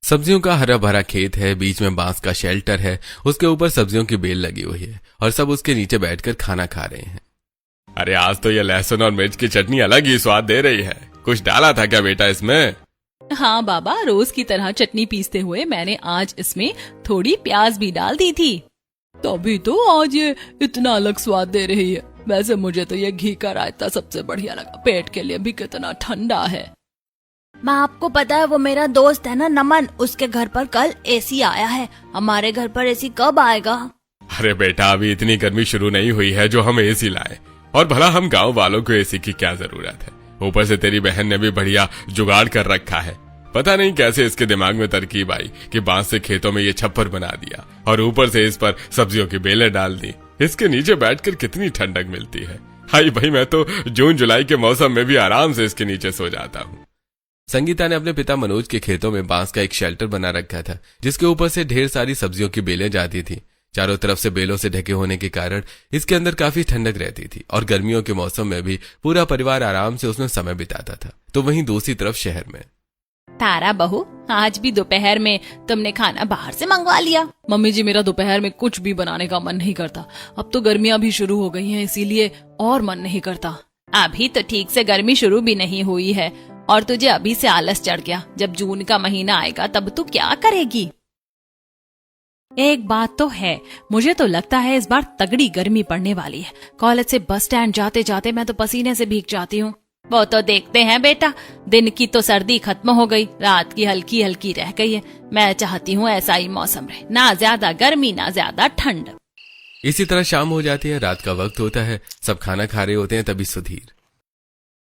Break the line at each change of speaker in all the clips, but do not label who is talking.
सब्जियों का हरा भरा खेत है, बीच में बांस का शेल्टर है, उसके ऊपर सब्जियों की बेल लगी हुई है और सब उसके नीचे बैठकर खाना खा रहे हैं।
अरे आज तो ये लहसुन और मिर्च की चटनी अलग ही स्वाद दे रही है। कुछ डाला था क्या बेटा इसमें?
हाँ बाबा, रोज की तरह चटनी पीसते हुए मैंने आज इसमें थोड़ी प्याज भी डाल दी थी, तभी तो आज ये इतना अलग स्वाद दे रही है। वैसे मुझे तो ये घी का रायता सबसे बढ़िया लगा, पेट के लिए भी कितना ठंडा है।
माँ, आपको पता है वो मेरा दोस्त है ना नमन, उसके घर पर कल एसी आया है। हमारे घर पर एसी कब आएगा?
अरे बेटा, अभी इतनी गर्मी शुरू नहीं हुई है जो हम एसी लाए, और भला हम गांव वालों को एसी की क्या जरूरत है। ऊपर से तेरी बहन ने भी बढ़िया जुगाड़ कर रखा है। पता नहीं कैसे इसके दिमाग में तरकीब आई कि बांस से खेतों में ये छप्पर बना दिया और ऊपर से इस पर सब्जियों की बेलें डाल दी। इसके नीचे बैठकर कितनी ठंडक मिलती है। हाय भाई, मैं तो जून जुलाई के मौसम में भी आराम से इसके नीचे सो जाता हूँ।
संगीता ने अपने पिता मनोज के खेतों में बांस का एक शेल्टर बना रखा था, जिसके ऊपर से ढेर सारी सब्जियों की बेलें जाती थी। चारों तरफ से बेलों से ढके होने के कारण इसके अंदर काफी ठंडक रहती थी और गर्मियों के मौसम में भी पूरा परिवार आराम से उसमें समय बिताता था। तो वहीं दूसरी तरफ शहर में,
तारा बहू, आज भी दोपहर में तुमने खाना बाहर से मंगवा लिया? मम्मी जी, मेरा दोपहर में कुछ भी बनाने का मन नहीं करता। अब तो गर्मियां भी शुरू हो गई हैं, इसीलिए और मन नहीं करता।
अभी तो ठीक से गर्मी शुरू भी नहीं हुई है और तुझे अभी से आलस चढ़ गया। जब जून का महीना आएगा तब तू क्या करेगी?
एक बात तो है, मुझे तो लगता है इस बार तगड़ी गर्मी पड़ने वाली है। कॉलेज से बस स्टैंड जाते जाते मैं तो पसीने से भीग जाती हूँ।
वो तो देखते हैं बेटा, दिन की तो सर्दी खत्म हो गई, रात की हल्की हल्की रह गई है। मैं चाहती हूँ ऐसा ही मौसम रहे, ना ज्यादा गर्मी ना ज्यादा ठंड।
इसी तरह शाम हो जाती है, रात का वक्त होता है, सब खाना खा रहे होते हैं। तभी सुधीर,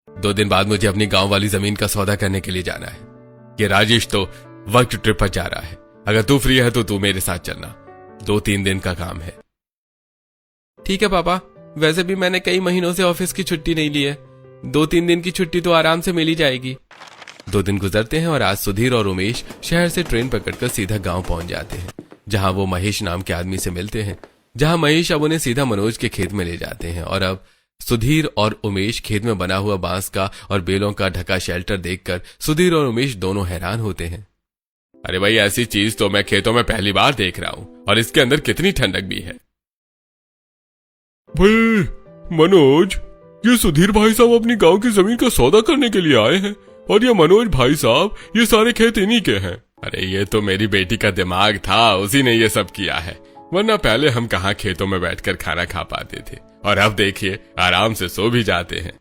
2 दिन बाद मुझे अपनी गांव वाली जमीन का सौदा करने के लिए जाना है। ये राजेश तो वर्क ट्रिप पर जा रहा है। अगर तू फ्री है तो तू मेरे साथ चलना, 2-3 दिन का काम है।
ठीक है पापा, वैसे भी मैंने कई महीनों से ऑफिस की छुट्टी नहीं ली है, 2-3 दिन की छुट्टी तो आराम से मिल ही जाएगी।
2 दिन गुजरते हैं और आज सुधीर और उमेश शहर से ट्रेन पकड़कर सीधा गांव पहुंच जाते हैं, जहां वो महेश नाम के आदमी से मिलते हैं। जहां महेश अब उन्हें सीधा मनोज के खेत में ले जाते हैं और अब सुधीर और उमेश खेत में बना हुआ बांस का और बेलों का ढका शेल्टर देखकर सुधीर और उमेश दोनों हैरान होते हैं।
अरे भाई, ऐसी चीज तो मैं खेतों में पहली बार देख रहा हूँ, और इसके अंदर कितनी ठंडक भी है। भाई मनोज, ये सुधीर भाई साहब अपनी गांव की जमीन का सौदा करने के लिए आए हैं, और ये मनोज भाई साहब, ये सारे खेत इन्हीं के हैं। अरे ये तो मेरी बेटी का दिमाग था, उसी ने ये सब किया है, वरना पहले हम कहाँ खेतों में बैठकर खाना खा पाते थे, और अब देखिए आराम से सो भी जाते हैं।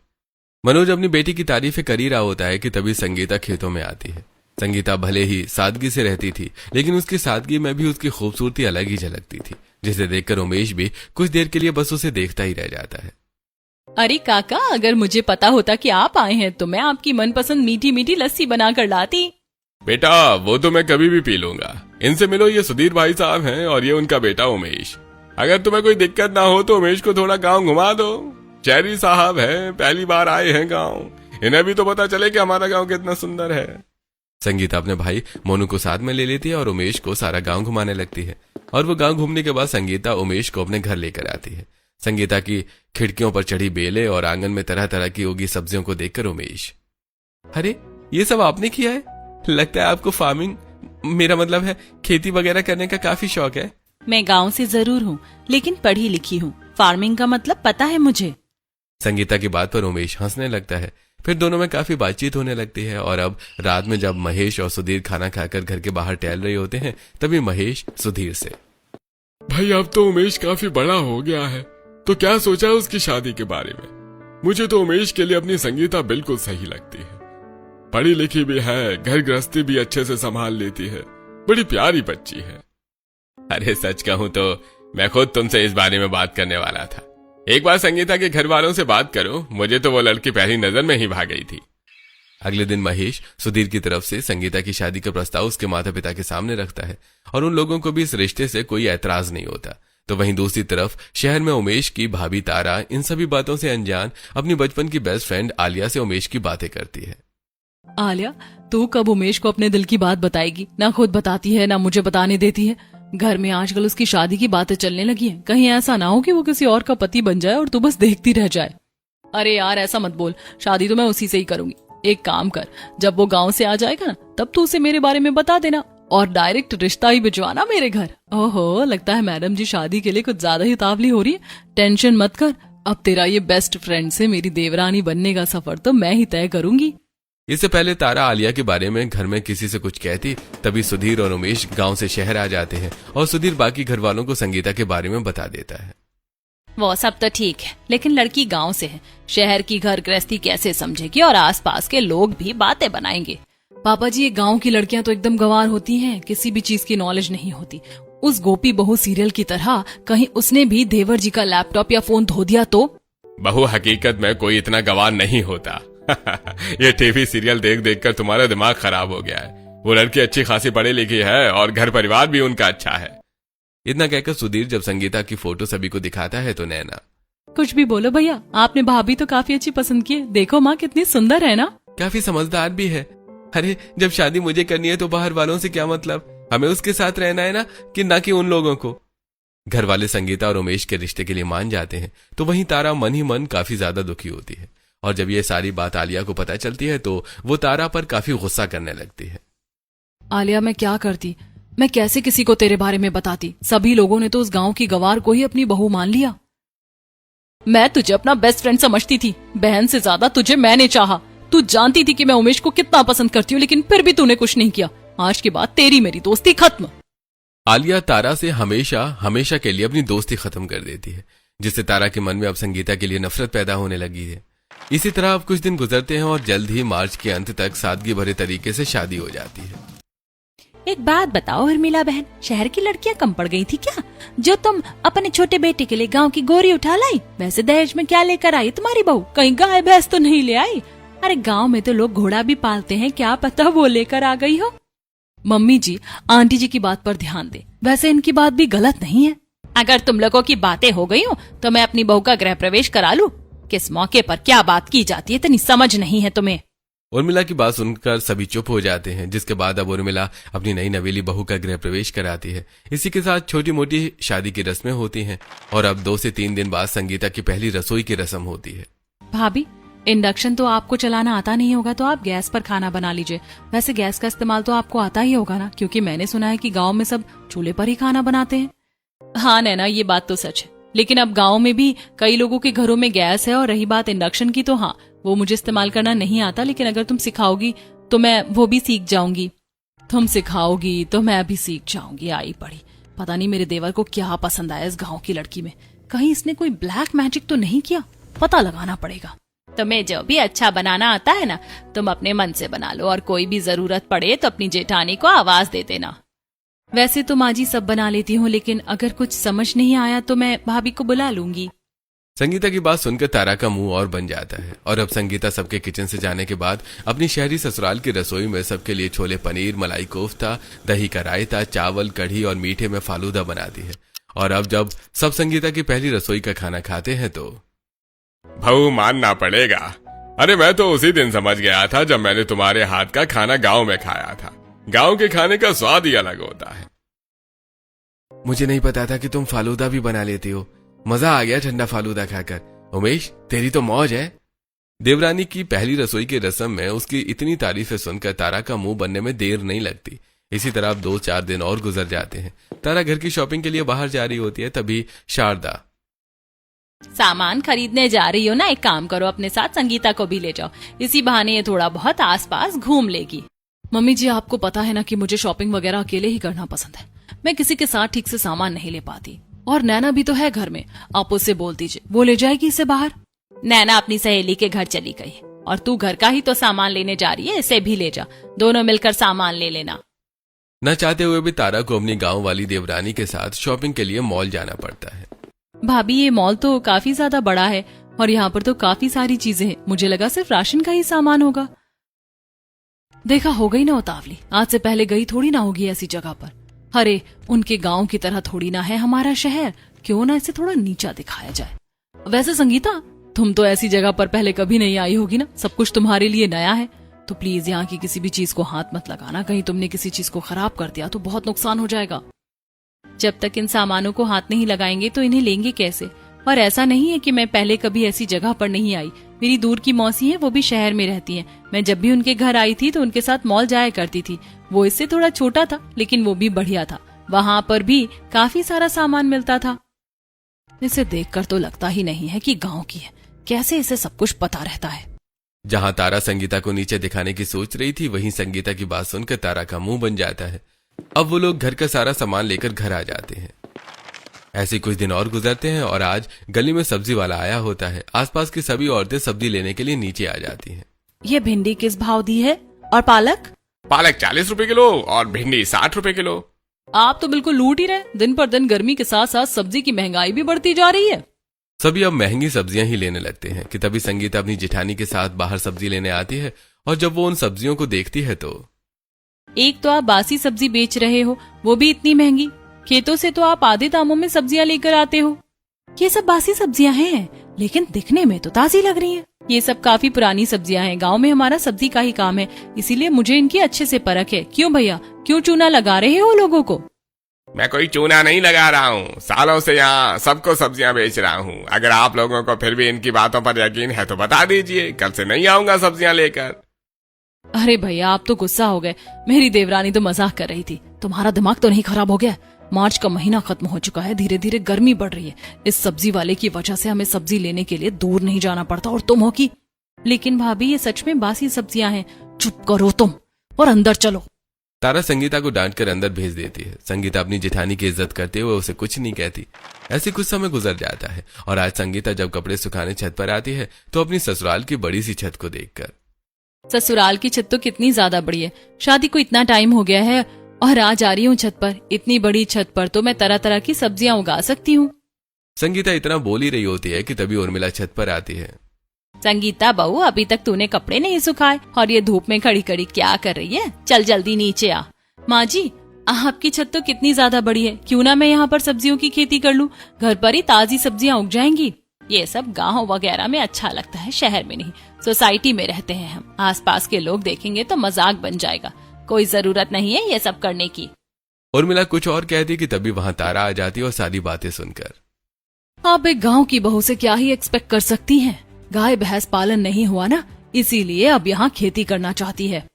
मनोज अपनी बेटी की तारीफें कर ही रहा होता है कि तभी संगीता खेतों में आती है। संगीता भले ही सादगी से रहती थी, लेकिन उसकी सादगी में भी उसकी खूबसूरती अलग ही झलकती थी, जिसे देखकर उमेश भी कुछ देर के लिए बस उसे देखता ही रह जाता है।
अरे काका, अगर मुझे पता होता कि आप आए हैं तो मैं आपकी मनपसंद मीठी मीठी लस्सी बना कर लाती।
बेटा, वो तो मैं कभी भी पी लूंगा। इनसे मिलो, ये सुधीर भाई साहब हैं और ये उनका बेटा उमेश। अगर तुम्हें कोई दिक्कत ना हो तो उमेश को थोड़ा गांव घुमा दो। चेरी साहब हैं, पहली बार आए हैं गांव, इन्हें भी तो पता चले कि हमारा गांव कितना सुंदर है।
संगीता अपने भाई मोनू को साथ में ले लेती है और उमेश को सारा गांव घुमाने लगती है, और वो गांव घूमने के बाद संगीता उमेश को अपने घर लेकर आती है। संगीता की खिड़कियों पर चढ़ी बेलें और आंगन में तरह तरह की उगी सब्जियों को देखकर उमेश,
अरे ये सब आपने किया है? लगता है आपको फार्मिंग, मेरा मतलब है खेती वगैरह करने का काफी शौक है।
मैं गांव से जरूर हूँ, लेकिन पढ़ी लिखी हूँ, फार्मिंग का मतलब पता है मुझे।
संगीता की बात पर उमेश हंसने लगता है। फिर दोनों में काफी बातचीत होने लगती है, और अब रात में जब महेश और सुधीर खाना खाकर घर के बाहर टहल रहे होते हैं, तभी महेश सुधीर से,
भाई अब तो उमेश काफी बड़ा हो गया है, तो क्या सोचा है उसकी शादी के बारे में? मुझे तो उमेश के लिए अपनी संगीता बिल्कुल सही लगती है। पढ़ी लिखी भी है, घर गृहस्थी भी अच्छे से संभाल लेती है, बड़ी प्यारी बच्ची है। अरे सच कहूं तो मैं खुद तुमसे इस बारे में बात करने वाला था। एक बार संगीता के घर वालों से बात करो, मुझे तो वो लड़की पहली नजर में ही भाग गई थी।
अगले दिन महेश सुधीर की तरफ से संगीता की शादी का प्रस्ताव उसके माता पिता के सामने रखता है, और उन लोगों को भी इस रिश्ते से कोई ऐतराज नहीं होता। तो वहीं दूसरी तरफ शहर में उमेश की भाभी तारा इन सभी बातों से अनजान अपनी बचपन की बेस्ट फ्रेंड आलिया से उमेश की बातें करती है।
आलिया, तू कब उमेश को अपने दिल की बात बताएगी? ना खुद बताती है, ना मुझे बताने देती है। घर में आजकल उसकी शादी की बातें चलने लगी हैं, कहीं ऐसा ना हो कि वो किसी और का पति बन जाए और तू बस देखती रह जाए। अरे यार, ऐसा मत बोल, शादी तो मैं उसी से ही करूंगी। एक काम कर, जब वो गांव से आ जाएगा ना, तब तू उसे मेरे बारे में बता देना। और डायरेक्ट रिश्ता ही भिजवाना मेरे घर। ओहो, लगता है मैडम जी शादी के लिए कुछ ज्यादा ही उतावली हो रही है। टेंशन मत कर, अब तेरा ये बेस्ट फ्रेंड से मेरी देवरानी बनने का सफर तो मैं ही तय करूंगी।
इससे पहले तारा आलिया के बारे में घर में किसी से कुछ कहती, तभी सुधीर और उमेश गांव से शहर आ जाते हैं और सुधीर बाकी घर वालों को संगीता के बारे में बता देता है।
वो सब तो ठीक है, लेकिन लड़की गांव से है, शहर की घर गृहस्थी कैसे समझेगी और आसपास के लोग भी बातें बनाएंगे।
पापा जी, ये गांव की लड़कियां तो एकदम गंवार होती हैं, किसी भी चीज की नॉलेज नहीं होती। उस गोपी बहू सीरियल की तरह कहीं उसने भी देवर जी का लैपटॉप या फोन धो दिया तो?
बहू, हकीकत में कोई इतना गंवार नहीं होता। ये टीवी सीरियल देख देख कर तुम्हारा दिमाग खराब हो गया है। वो लड़की अच्छी खासी पढ़ी लिखी है और घर परिवार भी उनका अच्छा है।
इतना कहकर सुधीर जब संगीता की फोटो सभी को दिखाता है तो नैना,
कुछ भी बोलो भैया, आपने भाभी तो काफी अच्छी पसंद की है। देखो माँ कितनी सुंदर है ना।
काफी समझदार भी है। अरे जब शादी मुझे करनी है तो बाहर वालों से क्या मतलब, हमें उसके साथ रहना है ना कि उन लोगों को। घर वाले संगीता और उमेश के रिश्ते के लिए मान जाते हैं तो वहीं तारा मन ही मन काफी ज्यादा दुखी होती है। और जब ये सारी बात आलिया को पता चलती है तो वो तारा पर काफी गुस्सा करने लगती है।
आलिया, मैं क्या करती, मैं कैसे किसी को तेरे बारे में बताती? सभी लोगों ने तो उस गांव की गवार को ही अपनी बहू मान लिया। मैं तुझे अपना बेस्ट फ्रेंड समझती थी, बहन से ज्यादा तुझे मैंने चाहा। तू जानती थी कि मैं उमेश को कितना पसंद करती हूँ, लेकिन फिर भी तूने कुछ नहीं किया। आज के बाद तेरी मेरी दोस्ती खत्म।
आलिया तारा से हमेशा हमेशा के लिए अपनी दोस्ती खत्म कर देती है, जिससे तारा के मन में अब संगीता के लिए नफरत पैदा होने लगी है। इसी तरह अब कुछ दिन गुजरते हैं और जल्द ही मार्च के अंत तक सादगी भरे तरीके से शादी हो जाती है।
एक बात बताओ उर्मिला बहन, शहर की लड़कियां कम पड़ गई थी क्या? जो तुम अपने छोटे बेटे के लिए गांव की गोरी उठा लाई, वैसे दहेज में क्या लेकर आई तुम्हारी बहू? कहीं गाय भैंस तो नहीं ले आई? अरे गांव में तो लोग घोड़ा भी पालते हैं, क्या पता वो लेकर आ गई हो।
मम्मी जी, आंटी जी की बात पर ध्यान दे, वैसे इनकी बात भी गलत नहीं है।
अगर तुम लोगों की बातें हो गई हो तो मैं अपनी बहू का गृह प्रवेश करा लूं। किस मौके पर क्या बात की जाती है, इतनी समझ नहीं है तुम्हें।
उर्मिला की बात सुनकर सभी चुप हो जाते हैं, जिसके बाद अब उर्मिला अपनी नई नवेली बहू का गृह प्रवेश कराती है। इसी के साथ छोटी मोटी शादी की रस्में होती हैं और अब 2 से 3 दिन बाद संगीता की पहली रसोई की रस्म होती है।
भाभी, इंडक्शन तो आपको चलाना आता नहीं होगा तो आप गैस पर खाना बना लीजिए। वैसे गैस का इस्तेमाल तो आपको आता ही होगा ना, क्योंकि मैंने सुना है कि गांव में सब चूल्हे पर ही खाना बनाते हैं। हाँ नैना, ये बात तो सच है, लेकिन अब गांव में भी कई लोगों के घरों में गैस है। और रही बात इंडक्शन की, तो हाँ, वो मुझे इस्तेमाल करना नहीं आता, लेकिन अगर तुम सिखाओगी तो मैं वो भी सीख जाऊंगी। तुम सिखाओगी तो मैं भी सीख जाऊंगी। आई पड़ी, पता नहीं मेरे देवर को क्या पसंद आया इस गांव की लड़की में। कहीं इसने कोई ब्लैक मैजिक तो नहीं किया, पता लगाना पड़ेगा।
तुम्हें जो भी अच्छा बनाना आता है ना, तुम अपने मन से बना लो, और कोई भी जरूरत पड़े तो अपनी जेठानी को आवाज दे देना।
वैसे तो माँ जी सब बना लेती हूँ, लेकिन अगर कुछ समझ नहीं आया तो मैं भाभी को बुला लूंगी।
संगीता की बात सुनकर तारा का मुंह और बन जाता है और अब संगीता सबके किचन से जाने के बाद अपनी शहरी ससुराल की रसोई में सबके लिए छोले पनीर, मलाई कोफ्ता, दही का रायता, चावल, कढ़ी और मीठे में फालूदा बनाती है। और अब जब सब संगीता की पहली रसोई का खाना खाते हैं तो
भाऊ, मानना पड़ेगा। अरे मैं तो उसी दिन समझ गया था जब मैंने तुम्हारे हाथ का खाना गांव में खाया था। गांव के खाने का स्वाद ही अलग होता है।
मुझे नहीं पता था कि तुम फालूदा भी बना लेती हो। मजा आ गया ठंडा फालूदा खाकर। उमेश, तेरी तो मौज है। देवरानी की पहली रसोई की रस्म में उसकी इतनी तारीफें सुनकर तारा का मुंह बनने में देर नहीं लगती। इसी तरह अब 2-4 दिन और गुजर जाते हैं। तारा घर की शॉपिंग के लिए बाहर जा रही होती है, तभी शारदा,
सामान खरीदने जा रही हो ना, एक काम करो, अपने साथ संगीता को भी ले जाओ। इसी बहाने ये थोड़ा बहुत आसपास घूम लेगी।
मम्मी जी, आपको पता है ना कि मुझे शॉपिंग वगैरह अकेले ही करना पसंद है। मैं किसी के साथ ठीक से सामान नहीं ले पाती। और नैना भी तो है घर में, आप उससे बोल दीजिए, वो ले जाएगी इसे बाहर।
नैना अपनी सहेली के घर चली गई और तू घर का ही तो सामान लेने जा रही है, इसे भी ले जा, दोनों मिलकर सामान ले लेना।
न चाहते हुए भी तारा को अपनी गांव वाली देवरानी के साथ शॉपिंग के लिए मॉल जाना पड़ता है।
भाभी, ये मॉल तो काफी ज्यादा बड़ा है और यहाँ पर तो काफी सारी चीजें हैं। मुझे लगा सिर्फ राशन का ही सामान होगा। देखा, हो गई ना उतावली, आज से पहले गई थोड़ी ना होगी ऐसी जगह पर। अरे उनके गांव की तरह थोड़ी ना है हमारा शहर, क्यों ना इसे थोड़ा नीचा दिखाया जाए। वैसे संगीता, तुम तो ऐसी जगह पर पहले कभी नहीं आई होगी ना, सब कुछ तुम्हारे लिए नया है। तो प्लीज यहाँ की किसी भी चीज को हाथ मत लगाना, कहीं तुमने किसी चीज को खराब कर दिया तो बहुत नुकसान हो जाएगा।
जब तक इन सामानों को हाथ नहीं लगाएंगे तो इन्हें लेंगे कैसे? और ऐसा नहीं है कि मैं पहले कभी ऐसी जगह पर नहीं आई, मेरी दूर की मौसी है, वो भी शहर में रहती हैं। मैं जब भी उनके घर आई थी तो उनके साथ मॉल जाया करती थी। वो इससे थोड़ा छोटा था लेकिन वो भी बढ़िया था। वहाँ पर भी काफी सारा सामान मिलता था। इसे देखकर तो लगता ही नहीं है कि गांव की है। कैसे इसे सब कुछ पता रहता है।
जहां तारा संगीता को नीचे दिखाने की सोच रही थी, वहीं संगीता की बात सुनकर तारा का मुंह बन जाता है। अब वो लोग घर का सारा सामान लेकर घर आ जाते हैं। ऐसे कुछ दिन और गुजरते हैं और आज गली में सब्जी वाला आया होता है। आसपास की सभी औरतें सब्जी लेने के लिए नीचे आ जाती हैं।
ये भिंडी किस भाव दी है और पालक?
पालक 40 रुपए किलो और भिंडी 60 रुपए किलो।
आप तो बिल्कुल लूट ही रहे। दिन पर दिन गर्मी के साथ साथ सब्जी की महंगाई भी बढ़ती जा रही है।
सभी अब महंगी सब्जियां ही लेने लगते हैं कि तभी संगीता अपनी जेठानी के साथ बाहर सब्जी लेने आती है और जब वो उन सब्जियों को देखती है तो
एक तो आप बासी सब्जी बेच रहे हो, वो भी इतनी महंगी। खेतों से तो आप आधे दामों में सब्जियां लेकर आते हो। ये सब बासी सब्जियां हैं लेकिन दिखने में तो ताजी लग रही हैं। ये सब काफी पुरानी सब्जियां हैं। गांव में हमारा सब्जी का ही काम है, इसीलिए मुझे इनकी अच्छे से परख है। क्यों भैया, क्यों चूना लगा रहे हो लोगों को?
मैं कोई चूना नहीं लगा रहा हूँ। सालों से यहाँ सबको सब्जियां बेच रहा हूँ। अगर आप लोगों को फिर भी इनकी बातों पर यकीन है तो बता दीजिए, कल से नहीं आऊंगा सब्जियां लेकर।
अरे भैया, आप तो गुस्सा हो गए। मेरी देवरानी तो मजाक कर रही थी। तुम्हारा दिमाग तो नहीं खराब हो गया? मार्च का महीना खत्म हो चुका है, धीरे धीरे गर्मी बढ़ रही है। इस सब्जी वाले की वजह से हमें सब्जी लेने के लिए दूर नहीं जाना पड़ता और तुम हो कि। लेकिन भाभी, ये सच में बासी सब्जियां हैं। चुप करो तुम और अंदर चलो।
तारा संगीता को डांट कर अंदर भेज देती है। संगीता अपनी जेठानी की इज्जत करते हुए उसे कुछ नहीं कहती। ऐसे कुछ समय गुजर जाता है और आज संगीता जब कपड़े सुखाने छत पर आती है तो अपनी ससुराल की बड़ी सी छत को देखकर,
ससुराल की छत तो कितनी ज्यादा बड़ी है। शादी को इतना टाइम हो गया है और आज आ रही हूँ छत पर। इतनी बड़ी छत पर तो मैं तरह तरह की सब्जियां उगा सकती हूँ।
संगीता इतना बोल ही रही होती है कि तभी उर्मिला छत पर आती है।
संगीता बहू, अभी तक तूने कपड़े नहीं सुखाए और ये धूप में खड़ी खड़ी क्या कर रही है? चल जल्दी नीचे आ। माँ जी, आपकी छत तो कितनी ज्यादा बड़ी है। क्यों ना मैं यहाँ पर सब्जियों की खेती कर लूँ? घर पर ही ताजी सब्जियां उग जाएंगी। ये सब गाँव वगैरह में अच्छा लगता है, शहर में नहीं। सोसाइटी में रहते हैं हम, आसपास के लोग देखेंगे तो मजाक बन जाएगा। कोई जरूरत नहीं है ये सब करने की।
उर्मिला कुछ और कहती कि तभी वहां तारा आ जाती और सारी बातें सुनकर,
आप एक गांव की बहू से क्या ही एक्सपेक्ट कर सकती हैं? गाय भैंस पालन नहीं हुआ ना, इसीलिए अब यहाँ खेती करना चाहती है।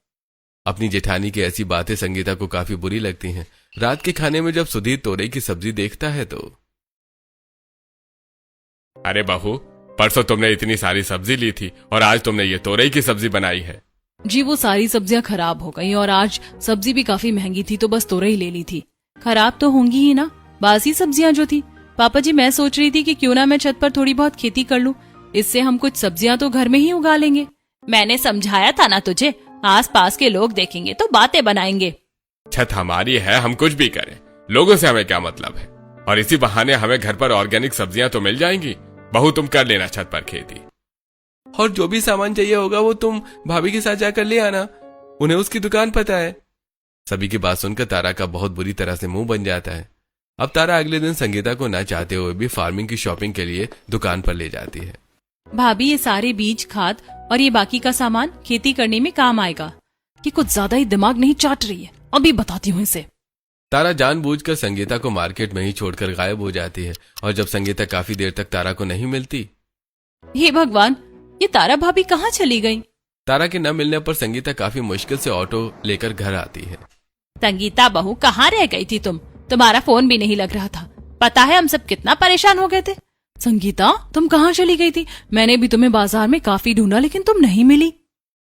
अपनी जेठानी की ऐसी बातें संगीता को काफी बुरी लगती हैं। रात के खाने में जब सुधीर तोरई की सब्जी देखता है तो,
अरे बहू, परसों तुमने इतनी सारी सब्जी ली थी और आज तुमने ये तोरई की सब्जी बनाई है।
जी, वो सारी सब्जियां खराब हो गई और आज सब्जी भी काफी महंगी थी तो बस तोरई ले ली थी। खराब तो होंगी ही ना, बासी सब्जियां जो थी। पापा जी, मैं सोच रही थी कि क्यों ना मैं छत पर थोड़ी बहुत खेती कर लूं। इससे हम कुछ सब्जियां तो घर में ही उगा लेंगे। मैंने समझाया था ना तुझे, आस पास के लोग देखेंगे तो बातें बनाएंगे।
छत हमारी है, हम कुछ भी करें, लोगों से हमें क्या मतलब है? और इसी बहाने हमें घर पर ऑर्गेनिक सब्जियां तो मिल जाएंगी। बहू, तुम कर लेना छत पर खेती।
और जो भी सामान चाहिए होगा वो तुम भाभी के साथ जाकर ले आना, उन्हें उसकी दुकान पता है। सभी की बात सुनकर तारा का बहुत बुरी तरह से मुंह बन जाता है। अब तारा अगले दिन संगीता को न चाहते हुए भी फार्मिंग की शॉपिंग के लिए दुकान पर ले जाती है।
भाभी, ये सारे बीज, खाद और ये बाकी का सामान खेती करने में काम आएगा। ये कुछ ज्यादा ही दिमाग नहीं चाट रही है, अभी बताती हूँ इसे।
तारा जानबूझकर संगीता को मार्केट में ही छोड़कर गायब हो जाती है और जब संगीता काफी देर तक तारा को नहीं मिलती,
हे भगवान, ये तारा भाभी कहाँ चली गई?
तारा के न मिलने पर संगीता काफी मुश्किल से ऑटो लेकर घर आती है।
संगीता बहू, कहाँ रह गई थी तुम? तुम्हारा फोन भी नहीं लग रहा था। पता है हम सब कितना परेशान हो गए थे। संगीता, तुम कहाँ चली गई थी? मैंने भी तुम्हें बाजार में काफी ढूंढा लेकिन तुम नहीं मिली।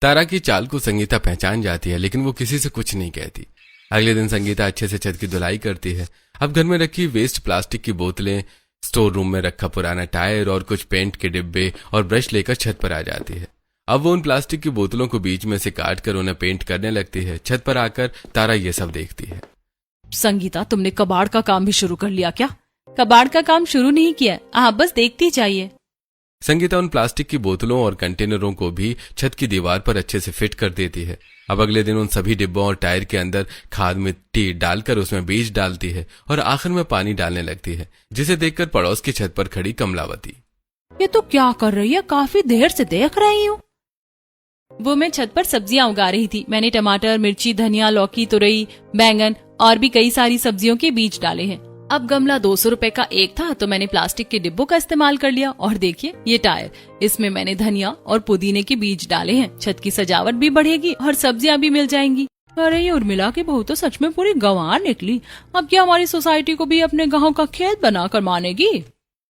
तारा की चाल को संगीता पहचान जाती है लेकिन वो किसी से कुछ नहीं कहती। अगले दिन संगीता अच्छे से छत की धुलाई करती है। अब घर में रखी वेस्ट प्लास्टिक की बोतलें, स्टोर रूम में रखा पुराना टायर और कुछ पेंट के डिब्बे और ब्रश लेकर छत पर आ जाती है। अब वो उन प्लास्टिक की बोतलों को बीच में से काट कर उन्हें पेंट करने लगती है। छत पर आकर तारा ये सब देखती है।
संगीता, तुमने कबाड़ का काम भी शुरू कर लिया क्या? कबाड़ का काम शुरू नहीं किया, आप बस देखती जाइए।
संगीता उन प्लास्टिक की बोतलों और कंटेनरों को भी छत की दीवार पर अच्छे से फिट कर देती है। अब अगले दिन उन सभी डिब्बों और टायर के अंदर खाद मिट्टी डालकर उसमें बीज डालती है और आखिर में पानी डालने लगती है, जिसे देखकर पड़ोस की छत पर खड़ी कमलावती,
ये तो क्या कर रही है? काफी देर से देख रही हूँ। वो मैं छत पर सब्जियां उगा रही थी। मैंने टमाटर, मिर्ची, धनिया, लौकी, तुरई, बैंगन और भी कई सारी सब्जियों के बीज डाले हैं।
अब गमला 200 रुपए का एक था तो मैंने प्लास्टिक के डिब्बों का इस्तेमाल कर लिया। और देखिए ये टायर, इसमें मैंने धनिया और पुदीने के बीज डाले हैं। छत की सजावट भी बढ़ेगी और सब्जियां भी मिल जाएंगी। अरे ये उर्मिला की बहू तो सच में पूरी गंवार निकली। अब क्या हमारी सोसाइटी को भी अपने गाँव का खेत बनाकर मानेगी?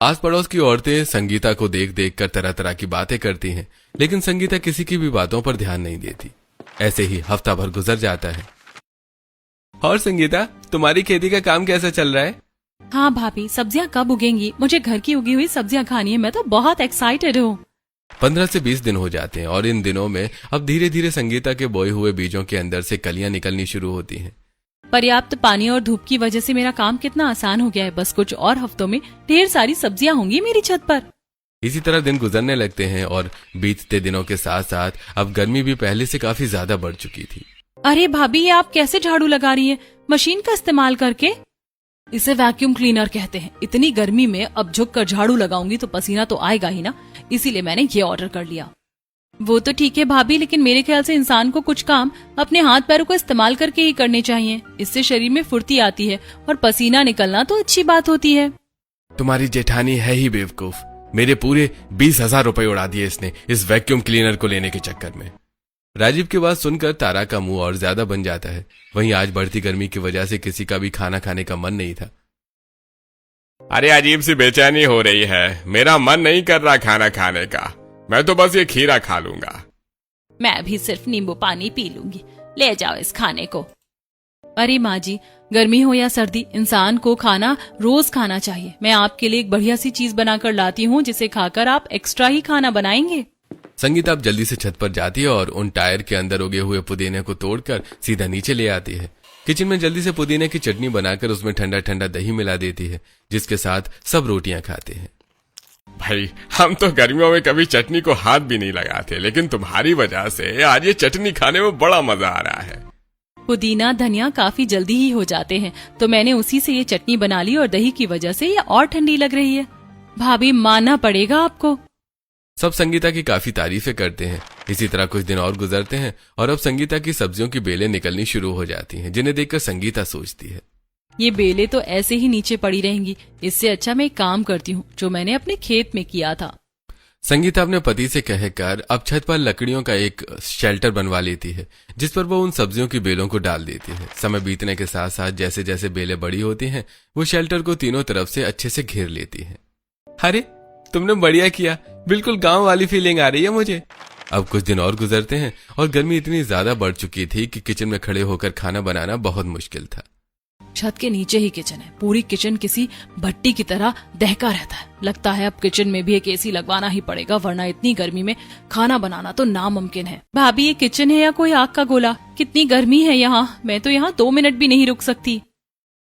आस पड़ोस की औरतें संगीता को देख देख कर तरह तरह की बातें करती हैं, लेकिन संगीता किसी की भी बातों पर ध्यान नहीं देती। ऐसे ही हफ्ता भर गुजर जाता है। और संगीता, तुम्हारी खेती का काम कैसा चल रहा है?
हाँ भाभी, सब्जियाँ कब उगेंगी? मुझे घर की उगी हुई सब्जियाँ खानी है। मैं तो बहुत एक्साइटेड हूँ।
15 से 20 दिन हो जाते हैं और इन दिनों में अब धीरे धीरे संगीता के बोए हुए बीजों के अंदर से कलियां निकलनी शुरू होती हैं।
पर्याप्त पानी और धूप की वजह से मेरा काम कितना आसान हो गया है। बस कुछ और हफ्तों में ढेर सारी सब्जियां होंगी मेरी छत पर।
इसी तरह दिन गुजरने लगते हैं और बीतते दिनों के साथ साथ अब गर्मी भी पहले से काफी ज्यादा बढ़ चुकी थी।
अरे भाभी, ये आप कैसे झाड़ू लगा रही हैं? मशीन का इस्तेमाल करके?
इसे वैक्यूम क्लीनर कहते हैं। इतनी गर्मी में अब झुक कर झाड़ू लगाऊंगी तो पसीना तो आएगा ही ना, इसीलिए मैंने ये ऑर्डर कर लिया।
वो तो ठीक है भाभी, लेकिन मेरे ख्याल से इंसान को कुछ काम अपने हाथ पैरों को इस्तेमाल करके ही करने चाहिए। इससे शरीर में फुर्ती आती है और पसीना निकलना तो अच्छी बात होती है।
तुम्हारी जेठानी है ही बेवकूफ। मेरे पूरे 20,000 रुपए उड़ा दिए इसने इस वैक्यूम क्लीनर को लेने के चक्कर में। राजीव की बात सुनकर तारा का मुंह और ज्यादा बन जाता है। वहीं आज बढ़ती गर्मी की वजह से किसी का भी खाना खाने का मन नहीं था।
अरे अजीब सी बेचैनी हो रही है। मेरा मन नहीं कर रहा खाना खाने का। मैं तो बस ये खीरा खा लूंगा।
मैं भी सिर्फ नींबू पानी पी लूंगी। ले जाओ इस खाने को। अरे माँ जी, गर्मी हो या सर्दी, इंसान को खाना रोज खाना चाहिए। मैं आपके लिए एक बढ़िया सी चीज बनाकर लाती हूँ जिसे खाकर आप एक्स्ट्रा ही खाना बनाएंगे।
संगीता अब जल्दी से छत पर जाती है और उन टायर के अंदर उगे हुए पुदीने को तोड़कर सीधा नीचे ले आती है। किचन में जल्दी से पुदीने की चटनी बनाकर उसमें ठंडा ठंडा दही मिला देती है, जिसके साथ सब रोटियां खाते हैं।
भाई, हम तो गर्मियों में कभी चटनी को हाथ भी नहीं लगाते, लेकिन तुम्हारी वजह से आज ये चटनी खाने में बड़ा मजा आ रहा है।
पुदीना धनिया काफी जल्दी ही हो जाते हैं, तो मैंने उसी से ये चटनी बना ली और दही की वजह से ये और ठंडी लग रही है। भाभी, मानना पड़ेगा आपको।
सब संगीता की काफी तारीफें करते हैं। इसी तरह कुछ दिन और गुजरते हैं और अब संगीता की सब्जियों की बेलें निकलनी शुरू हो जाती हैं, जिन्हें देखकर संगीता सोचती है,
ये बेलें तो ऐसे ही नीचे पड़ी रहेंगी। इससे अच्छा मैं एक काम करती हूँ जो मैंने अपने खेत में किया था।
संगीता अपने पति से कहकर अब छत पर लकड़ियों का एक शेल्टर बनवा लेती है, जिस पर वो उन सब्जियों की बेलों को डाल देती है। समय बीतने के साथ साथ जैसे जैसे बेलें बड़ी होती हैं, वो शेल्टर को तीनों तरफ से अच्छे से घेर लेती है।
अरे तुमने बढ़िया किया, बिल्कुल गांव वाली फीलिंग आ रही है मुझे।
अब कुछ दिन और गुजरते हैं और गर्मी इतनी ज्यादा बढ़ चुकी थी कि किचन में खड़े होकर खाना बनाना बहुत मुश्किल था।
छत के नीचे ही किचन है। पूरी किचन किसी भट्टी की तरह दहका रहता है। लगता है अब किचन में भी एक एसी लगवाना ही पड़ेगा, वरना इतनी गर्मी में खाना बनाना तो नामुमकिन है।
भाभी, ये किचन है या कोई आग का गोला? कितनी गर्मी है यहाँ। मैं तो यहाँ 2 मिनट भी नहीं रुक सकती।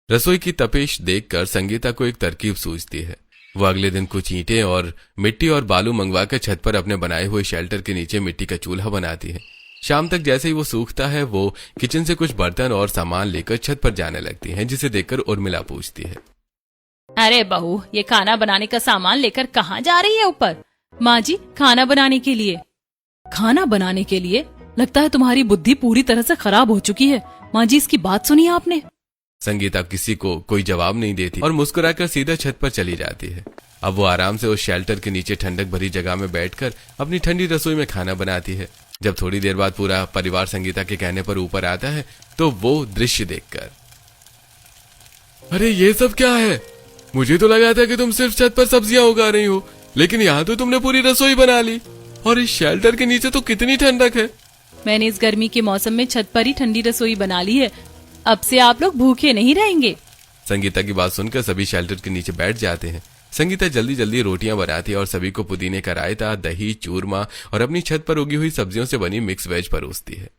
रसोई की तपिश देखकर संगीता को एक तरकीब सूझती है। वो अगले दिन कुछ ईंटें और मिट्टी और बालू मंगवाकर छत पर अपने बनाए हुए शेल्टर के नीचे मिट्टी का चूल्हा बनाती है। शाम तक जैसे ही वो सूखता है, वो किचन से कुछ बर्तन और सामान लेकर छत पर जाने लगती है, जिसे देखकर उर्मिला पूछती है,
अरे बहू, ये खाना बनाने का सामान लेकर कहाँ जा रही है ऊपर? माँ जी, खाना बनाने के लिए।
खाना बनाने के लिए? लगता है तुम्हारी बुद्धि पूरी तरह से खराब हो चुकी है। माँ जी, इसकी बात सुनी आपने?
संगीता किसी को कोई जवाब नहीं देती और मुस्कुराकर सीधा छत पर चली जाती है। अब वो आराम से उस शेल्टर के नीचे ठंडक भरी जगह में बैठकर अपनी ठंडी रसोई में खाना बनाती है। जब थोड़ी देर बाद पूरा परिवार संगीता के कहने पर ऊपर आता है, तो वो दृश्य देखकर,
अरे ये सब क्या है? मुझे तो लगा था कि तुम सिर्फ छत पर सब्जियां उगा रही हो, लेकिन यहाँ तो तुमने पूरी रसोई बना ली। और इस शेल्टर के नीचे तो कितनी ठंडक है।
मैंने इस गर्मी के मौसम में छत पर ही ठंडी रसोई बना ली है। अब से आप लोग भूखे नहीं रहेंगे।
संगीता की बात सुनकर सभी शेल्टर के नीचे बैठ जाते हैं। संगीता जल्दी जल्दी रोटियां बनाती है और सभी को पुदीने का रायता, दही, चूरमा और अपनी छत पर उगी हुई सब्जियों से बनी मिक्स वेज परोसती है।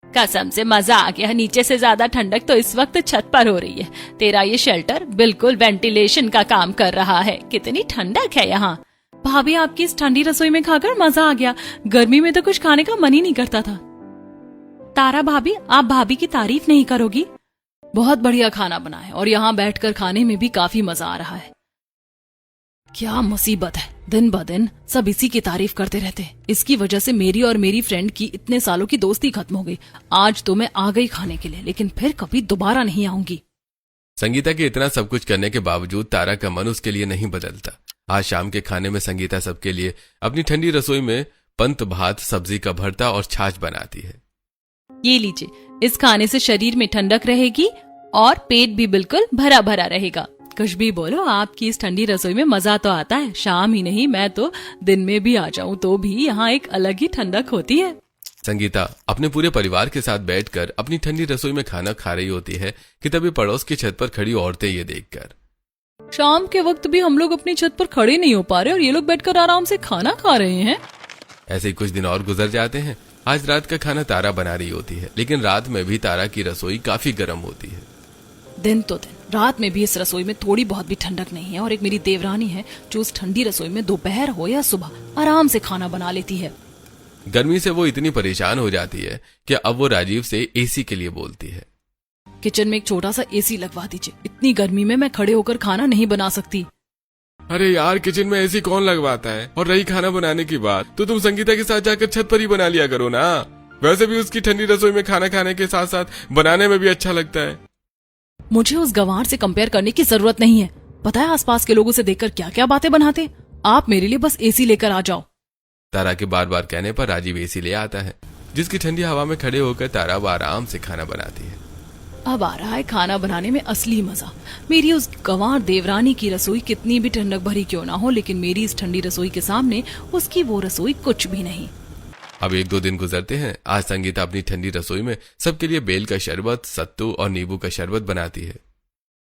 कसम से मजा आ गया। नीचे से ज्यादा ठंडक तो इस वक्त छत पर हो रही है। तेरा ये शेल्टर बिल्कुल वेंटिलेशन का काम कर रहा है। कितनी ठंडक है यहाँ।
भाभी, आपकी इस ठंडी रसोई में खाकर मजा आ गया। गर्मी में तो कुछ खाने का मन ही नहीं करता था।
तारा भाभी, आप भाभी की तारीफ नहीं करोगी?
बहुत बढ़िया खाना बना है और यहाँ बैठकर खाने में भी काफी मजा आ रहा है। क्या मुसीबत है, दिन ब दिन सब इसी की तारीफ करते रहते हैं। इसकी वजह से मेरी और मेरी फ्रेंड की इतने सालों की दोस्ती खत्म हो गई। आज तो मैं आ गई खाने के लिए, लेकिन फिर कभी दोबारा नहीं आऊंगी।
संगीता के इतना सब कुछ करने के बावजूद तारा का मन उसके लिए नहीं बदलता। आज शाम के खाने में संगीता सबके लिए अपनी ठंडी रसोई में पंत भात, सब्जी का भरता और छाछ बनाती है।
ये लीजिए, इस खाने से शरीर में ठंडक रहेगी और पेट भी बिल्कुल भरा भरा रहेगा। कुछ भी बोलो, आपकी इस ठंडी रसोई में मजा तो आता है। शाम ही नहीं, मैं तो दिन में भी आ जाऊं तो भी यहाँ एक अलग ही ठंडक होती है।
संगीता अपने पूरे परिवार के साथ बैठकर अपनी ठंडी रसोई में खाना खा रही होती है कि तभी पड़ोस की छत पर खड़ी औरतें ये देखकर,
शाम के वक्त भी हम लोग अपनी छत पर खड़े नहीं हो पा रहे और ये लोग बैठकर आराम से खाना खा रहे हैं।
ऐसे ही कुछ दिन और गुजर जाते हैं। आज रात का खाना तारा बना रही होती है, लेकिन रात में भी तारा की रसोई काफी गर्म होती है।
दिन तो दिन, रात में भी इस रसोई में थोड़ी बहुत भी ठंडक नहीं है। और एक मेरी देवरानी है जो उस ठंडी रसोई में दोपहर हो या सुबह आराम से खाना बना लेती है।
गर्मी से वो इतनी परेशान हो जाती है कि अब वो राजीव से एसी के लिए बोलती है।
किचन में एक छोटा सा एसी लगवा दीजिए, इतनी गर्मी में मैं खड़े होकर खाना नहीं बना सकती।
अरे यार, किचन में एसी कौन लगवाता है? और रही खाना बनाने की बात, तो तुम संगीता के साथ जाकर छत पर ही बना लिया करो ना। वैसे भी उसकी ठंडी रसोई में खाना खाने के साथ साथ बनाने में भी अच्छा लगता है।
मुझे उस गंवार से कंपेयर करने की जरूरत नहीं है। पता है आसपास के लोगों से देखकर क्या क्या बातें बनाते। आप मेरे लिए बस एसी लेकर आ जाओ।
तारा के बार बार कहने पर राजीव एसी ले आता है, जिसकी ठंडी हवा में खड़े होकर तारा अब आराम से खाना बनाती है।
अब आ रहा है खाना बनाने में असली मजा। मेरी उस गंवार देवरानी की रसोई कितनी भी ठंडक भरी क्यों ना हो, लेकिन मेरी इस ठंडी रसोई के सामने उसकी वो रसोई कुछ भी नहीं।
अब 1-2 दिन गुजरते हैं। आज संगीता अपनी ठंडी रसोई में सबके लिए बेल का शरबत, सत्तू और नींबू का शरबत बनाती है।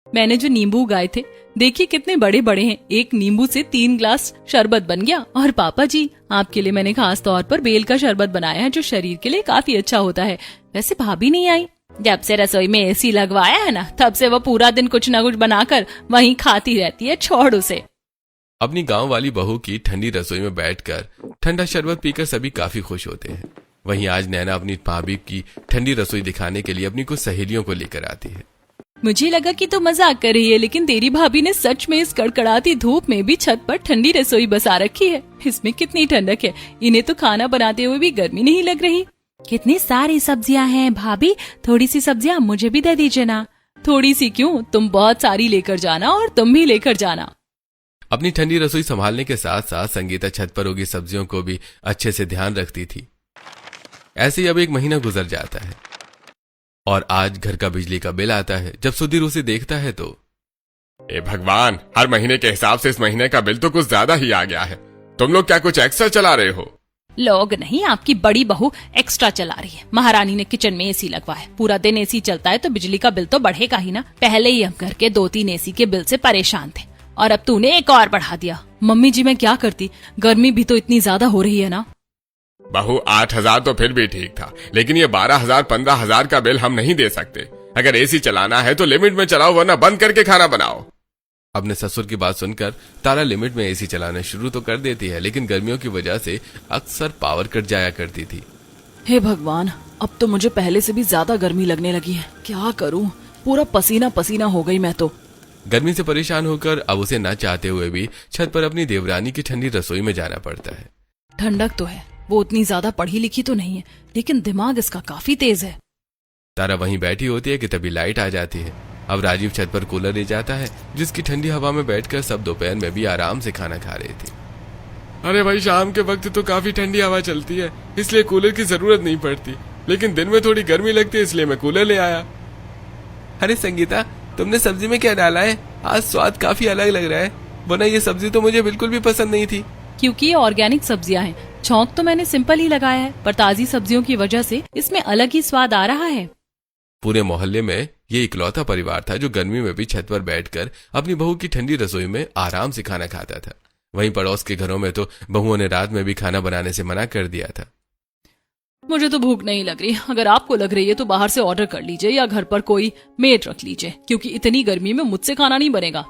मैंने जो नींबू उगाए थे, देखिए कितने बड़े बड़े हैं। एक नींबू से 3 ग्लास शरबत बन गया। और पापा जी, आपके लिए मैंने खास तौर पर बेल का शरबत बनाया है, जो शरीर के लिए काफी अच्छा होता है। वैसे भाभी नहीं आई। जब से रसोई में एसी लगवाया है ना, तब से वो पूरा दिन कुछ न कुछ बनाकर वहीं खाती रहती है। छोड़ उसे।
अपनी गांव वाली बहू की ठंडी रसोई में बैठकर ठंडा शरबत पीकर सभी काफी खुश होते हैं। वहीं आज नैना अपनी भाभी की ठंडी रसोई दिखाने के लिए अपनी कुछ सहेलियों को लेकर आती है।
मुझे लगा कि तो मजाक कर रही है, लेकिन तेरी भाभी ने सच में इस कड़कड़ाती धूप में भी छत पर ठंडी रसोई बसा रखी है। इसमें कितनी ठंडक है। इन्हें तो खाना बनाते हुए भी गर्मी नहीं लग रही।
कितनी सारी सब्जियां हैं भाभी, थोड़ी सी सब्जियां मुझे भी दे दीजिए ना।
थोड़ी सी क्यों, तुम बहुत सारी लेकर जाना और तुम भी लेकर जाना।
अपनी ठंडी रसोई संभालने के साथ साथ संगीता छत पर उगी सब्जियों को भी अच्छे से ध्यान रखती थी। ऐसे ही अब 1 महीना गुजर जाता है और आज घर का बिजली का बिल आता है। जब सुधीर उसे देखता है तो,
ए भगवान, हर महीने के हिसाब से इस महीने का बिल तो कुछ ज्यादा ही आ गया है। तुम लोग क्या कुछ एक्स्ट्रा चला रहे हो?
लोग नहीं, आपकी बड़ी बहू एक्स्ट्रा चला रही है। महारानी ने किचन में एसी लगवाया, पूरा दिन एसी चलता है तो बिजली का बिल तो बढ़ेगा ही ना। पहले ही हम घर के 2-3 एसी के बिल से परेशान थे और अब तूने एक और बढ़ा दिया।
मम्मी जी, मैं क्या करती, गर्मी भी तो इतनी ज्यादा हो रही है ना।
बहू, 8,000 तो फिर भी ठीक था, लेकिन ये 12,000 15,000 का बिल हम नहीं दे सकते। अगर एसी चलाना है तो लिमिट में चलाओ, वरना बंद करके खाना बनाओ।
अपने ससुर की बात सुनकर तारा लिमिट में एसी चलाना शुरू तो कर देती है, लेकिन गर्मियों की वजह से अक्सर पावर कट जाया करती थी।
हे भगवान, अब तो मुझे पहले से भी ज्यादा गर्मी लगने लगी है। क्या करूं, पूरा पसीना पसीना हो गई मैं तो।
गर्मी से परेशान होकर अब उसे न चाहते हुए भी छत पर अपनी देवरानी की ठंडी रसोई में जाना पड़ता है।
ठंडक तो है, वो उतनी ज्यादा पढ़ी लिखी तो नहीं है, लेकिन दिमाग इसका काफी तेज है।
तारा वहीं बैठी होती है कि तभी लाइट आ जाती है। अब राजीव छत पर कूलर ले जाता है, जिसकी ठंडी हवा में बैठकर सब दोपहर में भी आराम से खाना खा रहे थे।
अरे भाई, शाम के वक्त तो काफी ठंडी हवा चलती है, इसलिए कूलर की जरूरत नहीं पड़ती, लेकिन दिन में थोड़ी गर्मी लगती है, इसलिए मैं कूलर ले आया।
अरे संगीता, तुमने सब्जी में क्या डाला है? आज स्वाद काफी अलग लग रहा है, वरना ये सब्जी तो मुझे बिल्कुल भी पसंद नहीं थी।
क्योंकि ये ऑर्गेनिक सब्जियां हैं। छौंक तो मैंने सिंपल ही लगाया है, पर ताजी सब्जियों की वजह से इसमें अलग ही स्वाद आ रहा है।
पूरे मोहल्ले में ये इकलौता परिवार था जो गर्मी में भी छत पर बैठकर अपनी बहू की ठंडी रसोई में आराम से खाना खाता था। वहीं पड़ोस के घरों में तो बहुओं ने रात में भी खाना बनाने से मना कर दिया था।
मुझे तो भूख नहीं लग रही। अगर आपको लग रही है तो बाहर से ऑर्डर कर लीजिए या घर पर कोई मेड रख लीजिए, क्योंकि इतनी गर्मी में मुझसे खाना नहीं बनेगा।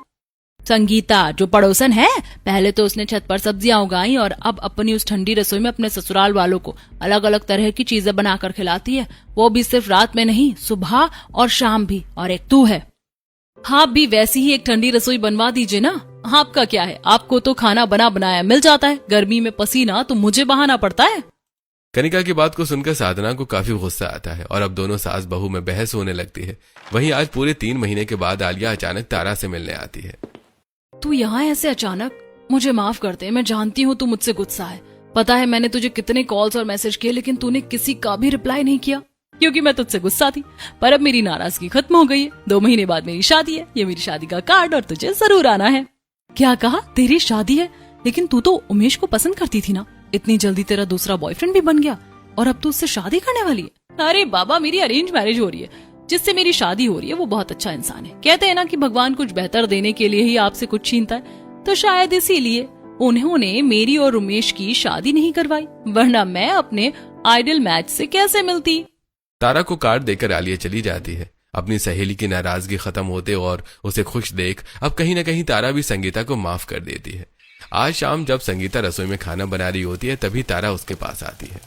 संगीता जो पड़ोसन है, पहले तो उसने छत पर सब्जियां उगाई और अब अपनी उस ठंडी रसोई में अपने ससुराल वालों को अलग अलग तरह की चीजें बनाकर खिलाती है। वो भी सिर्फ रात में नहीं, सुबह और शाम भी। और एक तू है।
आप भी वैसी ही एक ठंडी रसोई बनवा दीजिए ना। आपका क्या है, आपको तो खाना बना बनाया मिल जाता है। गर्मी में पसीना तो मुझे बहाना पड़ता है।
कनिका की बात को सुनकर साधना को काफी गुस्सा आता है और अब दोनों सास बहू में बहस होने लगती है। वहीं आज पूरे 3 महीने के बाद आलिया अचानक तारा से मिलने आती है।
तू यहाँ ऐसे अचानक? मुझे माफ कर दे, मैं जानती हूँ तू मुझसे गुस्सा है। पता है मैंने तुझे कितने कॉल्स और मैसेज किए, लेकिन तूने किसी का भी रिप्लाई नहीं किया, क्योंकि मैं तुझसे गुस्सा थी। पर अब मेरी नाराजगी खत्म हो गई है। 2 महीने बाद मेरी शादी है, ये मेरी शादी का कार्ड और तुझे जरूर आना है। क्या कहा? तेरी शादी है? लेकिन तू तो उमेश को पसंद करती थी ना। इतनी जल्दी तेरा दूसरा बॉयफ्रेंड भी बन गया और अब तू उससे शादी करने वाली है? अरे बाबा, मेरी अरेंज मैरिज हो रही है। जिससे मेरी शादी हो रही है वो बहुत अच्छा इंसान है। कहते हैं ना कि भगवान कुछ बेहतर देने के लिए ही आपसे कुछ छीनता है, तो शायद इसीलिए उन्होंने मेरी और उमेश की शादी नहीं करवाई, वरना मैं अपने आइडल मैच से कैसे मिलती।
तारा को कार्ड देकर आलिया चली जाती है। अपनी सहेली की नाराजगी खत्म होते और उसे खुश देख अब कहीं न कहीं तारा भी संगीता को माफ कर देती है। आज शाम जब संगीता रसोई में खाना बना रही होती है तभी तारा उसके पास आती है।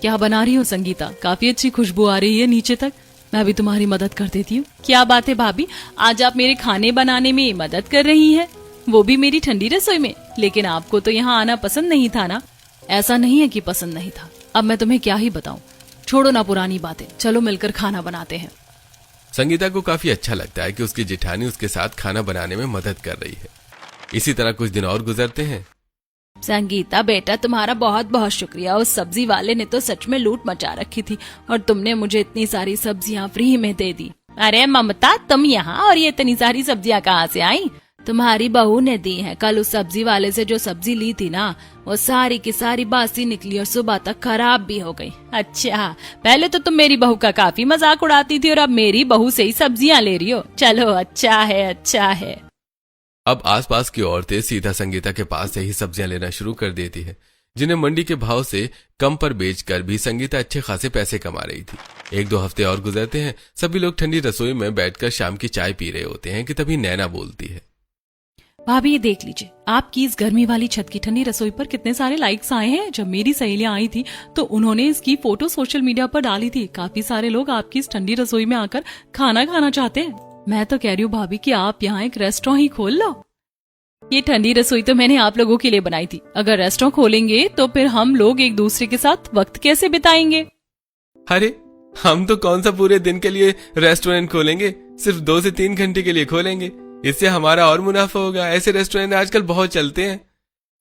क्या बना रही हो संगीता? काफी अच्छी खुशबू आ रही है नीचे तक। मैं भी तुम्हारी मदद कर देती हूँ। क्या बात है भाभी, आज आप मेरे खाने बनाने में मदद कर रही हैं, वो भी मेरी ठंडी रसोई में। लेकिन आपको तो यहाँ आना पसंद नहीं था ना? ऐसा नहीं है कि पसंद नहीं था, अब मैं तुम्हें क्या ही बताऊं। छोड़ो ना पुरानी बातें, चलो मिलकर खाना बनाते हैं।
संगीता को काफी अच्छा लगता है कि उसकी जेठानी उसके साथ खाना बनाने में मदद कर रही है। इसी तरह कुछ दिन और गुजरते हैं।
संगीता बेटा, तुम्हारा बहुत बहुत शुक्रिया। उस सब्जी वाले ने तो सच में लूट मचा रखी थी और तुमने मुझे इतनी सारी सब्जियां फ्री में दे दी। अरे ममता, तुम यहाँ और ये इतनी सारी सब्जियां कहाँ से आई? तुम्हारी बहू ने दी है। कल उस सब्जी वाले से जो सब्जी ली थी ना, वो सारी की सारी बासी निकली और सुबह तक खराब भी हो गई। अच्छा, पहले तो तुम मेरी बहू का काफी मजाक उड़ाती थी और अब मेरी बहू से ही सब्जियां ले रही हो। चलो अच्छा है, अच्छा है।
अब आसपास की औरतें सीधा संगीता के पास से ही सब्जियां लेना शुरू कर देती है, जिन्हें मंडी के भाव से कम पर बेचकर भी संगीता अच्छे खासे पैसे कमा रही थी। 1-2 हफ्ते और गुजरते हैं। सभी लोग ठंडी रसोई में बैठकर शाम की चाय पी रहे होते हैं कि तभी नैना बोलती है।
भाभी ये देख लीजिए, आपकी इस गर्मी वाली छत की ठंडी रसोई पर कितने सारे लाइक्स आए हैं। जब मेरी सहेलियां आई थी तो उन्होंने इसकी फोटो सोशल मीडिया पर डाली थी। काफी सारे लोग आपकी इस ठंडी रसोई में आकर खाना खाना चाहते हैं। मैं तो कह रही हूँ भाभी कि आप यहाँ एक रेस्टोरेंट ही खोल लो। ये ठंडी रसोई तो मैंने आप लोगों के लिए बनाई थी। अगर रेस्टोरेंट खोलेंगे तो फिर हम लोग एक दूसरे के साथ वक्त कैसे बिताएंगे?
अरे हम तो कौन सा पूरे दिन के लिए रेस्टोरेंट खोलेंगे, सिर्फ 2 से 3 घंटे के लिए खोलेंगे। इससे हमारा और मुनाफा होगा। ऐसे रेस्टोरेंट आजकल बहुत चलते हैं।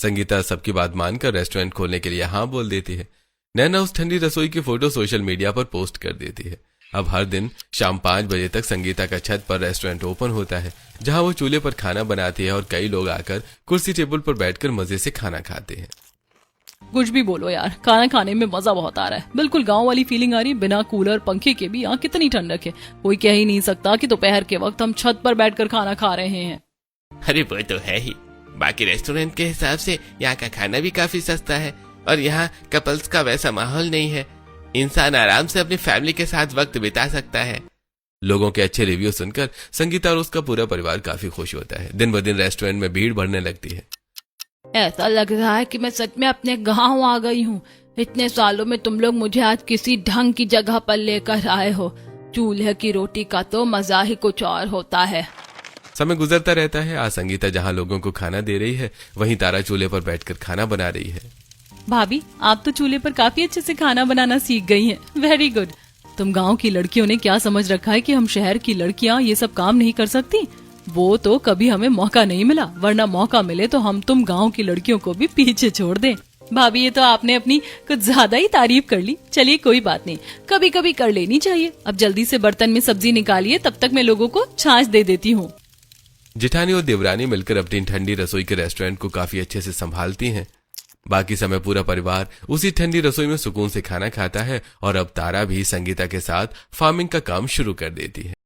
संगीता सबकी बात मानकर रेस्टोरेंट खोलने के लिए हाँ बोल देती है। नैना उस ठंडी रसोई की फोटो सोशल मीडिया पर पोस्ट कर देती है। अब हर दिन शाम 5 बजे तक संगीता का छत पर रेस्टोरेंट ओपन होता है, जहां वो चूल्हे पर खाना बनाती है और कई लोग आकर कुर्सी टेबल पर बैठकर मजे से खाना खाते हैं।
कुछ भी बोलो यार, खाना खाने में मजा बहुत आ रहा है। बिल्कुल गांव वाली फीलिंग आ रही है। बिना कूलर पंखे के भी यहाँ कितनी ठंडक है। कोई कह ही नहीं सकता कि दोपहर के वक्त हम छत पर बैठकर खाना खा रहे हैं।
अरे वो तो है ही। बाकी रेस्टोरेंट के हिसाब से यहाँ का खाना भी काफी सस्ता है और यहाँ कपल्स का वैसा माहौल नहीं है। इंसान आराम से अपनी फैमिली के साथ वक्त बिता सकता है।
लोगों के अच्छे रिव्यू सुनकर संगीता और उसका पूरा परिवार काफी खुश होता है। दिन ब दिन रेस्टोरेंट में भीड़ बढ़ने लगती है।
ऐसा लग रहा है कि मैं सच में अपने गांव आ गई हूँ। इतने सालों में तुम लोग मुझे आज किसी ढंग की जगह पर लेकर आए हो। चूल्हे की रोटी का तो मजा ही कुछ और होता है।
समय गुजरता रहता है। आज संगीता जहाँ लोगों को खाना दे रही है, वहीं तारा चूल्हे पर बैठकर खाना बना रही है।
भाभी, आप तो चूल्हे पर काफी अच्छे से खाना बनाना सीख गई हैं। Very good. तुम गांव की लड़कियों ने क्या समझ रखा है कि हम शहर की लड़कियां ये सब काम नहीं कर सकती? वो तो कभी हमें मौका नहीं मिला, वरना मौका मिले तो हम तुम गांव की लड़कियों को भी पीछे छोड़ दें। भाभी, ये तो आपने अपनी कुछ ज्यादा ही तारीफ कर ली। चलिए कोई बात नहीं, कभी कभी कर लेनी चाहिए। अब जल्दी से बर्तन में सब्जी निकालिए, तब तक मैं लोगों को छाछ दे देती हूँ।
जेठानी और देवरानी मिलकर अपनी ठंडी रसोई के रेस्टोरेंट को काफी अच्छे से संभालती हैं। बाकी समय पूरा परिवार उसी ठंडी रसोई में सुकून से खाना खाता है और अब तारा भी संगीता के साथ फार्मिंग का काम शुरू कर देती है।